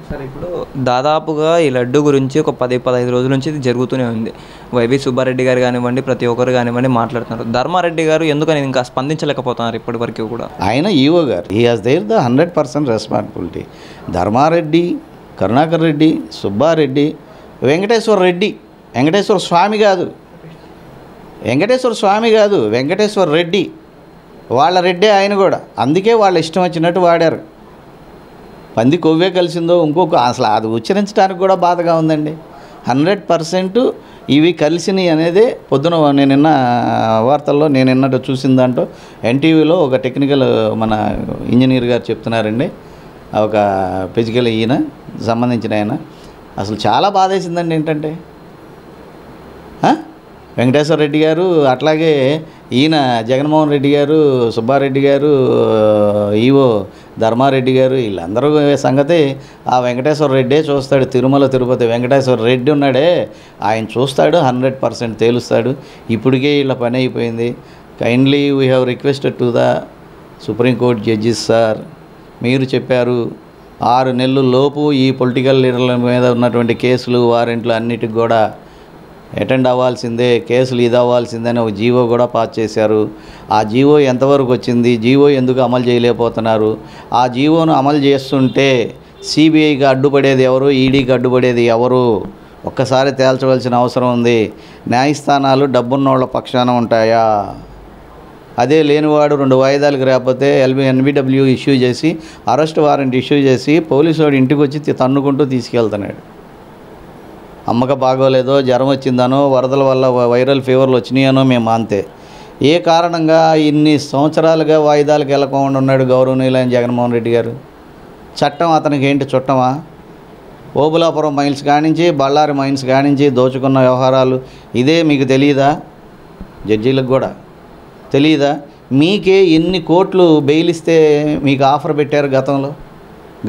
సరే ఇప్పుడు దాదాపుగా ఈ లడ్డు గురించి ఒక 10-15 రోజుల నుంచి ఇది జరుగుతూనే ఉంది. వైవి సుబ్బారెడ్డి గారు కానివ్వండి, ప్రతి ఒక్కరు కానివ్వండి మాట్లాడుతున్నారు. ధర్మారెడ్డి గారు ఎందుకని ఇంకా స్పందించలేకపోతున్నారు ఇప్పటివరకు కూడా? ఆయన ఈఓ గారు he has there the 100% responsibility. Dharma Reddy, Karunakar Reddy, Subba Reddy, Venkateswara Reddy, Venkateswara Swamy కాదు, వెంకటేశ్వర రెడ్డి, వాళ్ళ రెడ్డే ఆయన కూడా. అందుకే వాళ్ళ ఇష్టం వచ్చినట్టు వాడారు. పంది కొవ్వే కలిసిందో ఇంకొక అసలు అది ఉచ్చరించడానికి కూడా బాధగా ఉందండి. 100% ఇవి కలిసినవి అనేదే పొద్దున నేను నిన్న వార్తల్లో నేను నిన్నట్టు చూసిన దాంట్లో ఎన్టీవీలో ఒక టెక్నికల్ మన ఇంజనీర్ గారు చెప్తున్నారండి, ఒక ఫిజికల్ ఈయన సంబంధించిన ఆయన. అసలు చాలా బాధ వేసిందండి. ఏంటంటే వెంకటేశ్వర రెడ్డి గారు, అట్లాగే ఈయన జగన్మోహన్ రెడ్డి గారు, సుబ్బారెడ్డి గారు, ఈవో ధర్మారెడ్డి గారు, వీళ్ళందరూ సంగతి ఆ వెంకటేశ్వర రెడ్డే చూస్తాడు. తిరుమల తిరుపతి వెంకటేశ్వర రెడ్డి ఉన్నాడే, ఆయన చూస్తాడు, 100% తేలుస్తాడు. ఇప్పటికే వీళ్ళ పని అయిపోయింది. Kindly we have requested to the supreme court judges sir, మీరు చెప్పారు 6 నెలల లోపు ఈ పొలిటికల్ లీడర్ల మీద ఉన్నటువంటి కేసులు, వారెంట్లు అన్నిటికి కూడా అటెండ్ అవ్వాల్సిందే, కేసులు ఇది అవ్వాల్సిందే అని ఒక జీవో కూడా పాస్ చేశారు. ఆ జీవో ఎంతవరకు వచ్చింది, జీవో ఎందుకు అమలు చేయలేకపోతున్నారు, ఆ జీవోను అమలు చేస్తుంటే సిబిఐకి అడ్డుపడేది ఎవరు, ఈడీకి అడ్డుపడేది ఎవరు, ఒక్కసారి తేల్చవలసిన అవసరం ఉంది. న్యాయస్థానాలు డబ్బున్నోళ్ళ పక్షాన ఉంటాయా? అదే లేనివాడు 2 వాయిదాలకు రాకపోతే ఎన్బిడబ్ల్యూ ఇష్యూ చేసి, అరెస్ట్ వారెంట్ ఇష్యూ చేసి, పోలీసు వాడు ఇంటికి వచ్చి తన్నుకుంటూ తీసుకెళ్తున్నాడు. అమ్మక బాగోలేదో, జ్వరం వచ్చిందనో, వరదల వల్ల వైరల్ ఫీవర్లు వచ్చినాయనో మేము అంతే. ఏ కారణంగా ఇన్ని సంవత్సరాలుగా వాయిదాలకు వెళ్ళకుండా ఉన్నాడు గౌరవనీయులైన జగన్మోహన్ రెడ్డి గారు? చట్టం అతనికి ఏంటి చుట్టమా? ఓబులాపురం మైన్స్ కానించి, బళ్ళారి మైన్స్ కానించి దోచుకున్న వ్యవహారాలు ఇదే మీకు తెలియదా? జడ్జీలకు కూడా తెలియదా? మీకే ఎన్ని కోట్లు బెయిల్ ఇస్తే మీకు ఆఫర్ పెట్టారు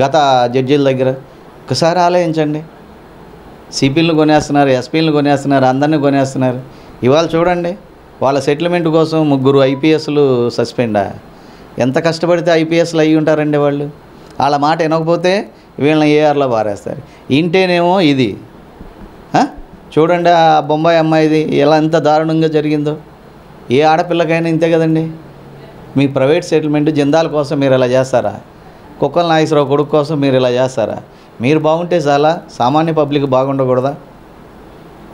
గత జడ్జీల దగ్గర? ఒకసారి ఆలోచించండి. సిపిలను కొనేస్తున్నారు, ఎస్పీలను కొనేస్తున్నారు, అందరినీ కొనేస్తున్నారు. ఇవాళ చూడండి, వాళ్ళ సెటిల్మెంట్ కోసం 3 ఐపీఎస్లు సస్పెండా? ఎంత కష్టపడితే ఐపీఎస్లు అయ్యి ఉంటారండి వాళ్ళు. వాళ్ళ మాట వినకపోతే వీళ్ళని ఏఆర్లో పారేస్తారు. ఇంటేనేమో ఇది చూడండి, ఆ బొంబాయి అమ్మాయిది ఎలా ఎంత దారుణంగా జరిగిందో. ఏ ఆడపిల్లకైనా ఇంతే కదండి. మీ ప్రైవేట్ సెటిల్మెంట్ జిందాల్ కోసం మీరు ఇలా చేస్తారా? కుక్కల నాగేశ్వరరావు కొడుకు కోసం మీరు ఇలా చేస్తారా? మీరు బాగుంటే చాలా, సామాన్య పబ్లిక్ బాగుండకూడదా?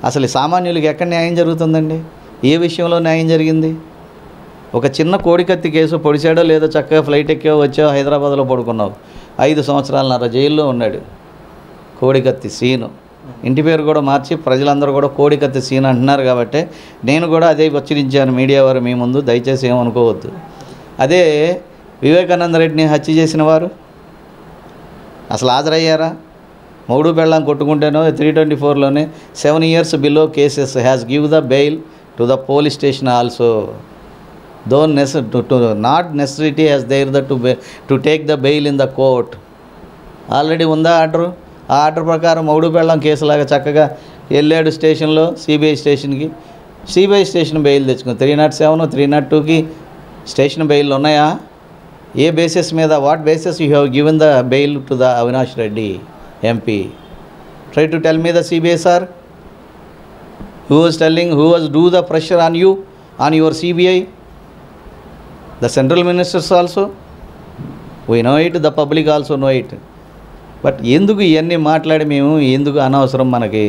అసలు సామాన్యులకి ఎక్కడ న్యాయం జరుగుతుందండి? ఏ విషయంలో న్యాయం జరిగింది? ఒక చిన్న కోడికత్తి కేసు, పొడిచాడో లేదో చక్కగా ఫ్లైట్ ఎక్కావు, వచ్చావు, హైదరాబాద్లో పడుకున్నావు, 5 సంవత్సరాలన్నర జైల్లో ఉన్నాడు. కోడికత్తి సీను ఇంటి పేరు కూడా మార్చి ప్రజలందరూ కూడా కోడికత్తి సీన్ అంటున్నారు. కాబట్టి నేను కూడా అదే ఉచ్చరించాను మీడియా వారు మీ ముందు, దయచేసి ఏమనుకోవద్దు. అదే వివేకానంద రెడ్డిని హత్య చేసిన వారు అసలు హాజరయ్యారా? మొగుడు పెళ్ళాం కొట్టుకుంటేనో 324లోనే 7 years below cases has give the bail to the police station also. Though not necessity has their the to take the bail in the court. Already ఉందా ఆర్డరు? ఆ ఆర్డర్ ప్రకారం మొగుడు పెళ్ళాం కేసులాగా చక్కగా వెళ్ళాడు స్టేషన్లో, సిబిఐ స్టేషన్కి. సిబిఐ స్టేషన్ బెయిల్ తెచ్చుకుంది. 307, 302కి స్టేషన్ బెయిల్ ఉన్నాయా? ఏ బేసిస్ మీద, what basis you have given the bail to the Avinash Reddy MP? Try to tell me the CBI sir, who was do the pressure on you, on your CBI? The central ministers also, we know it, the public also know it. But ఎందుకు ఇవన్నీ మాట్లాడి మేము ఎందుకు అనవసరం మనకి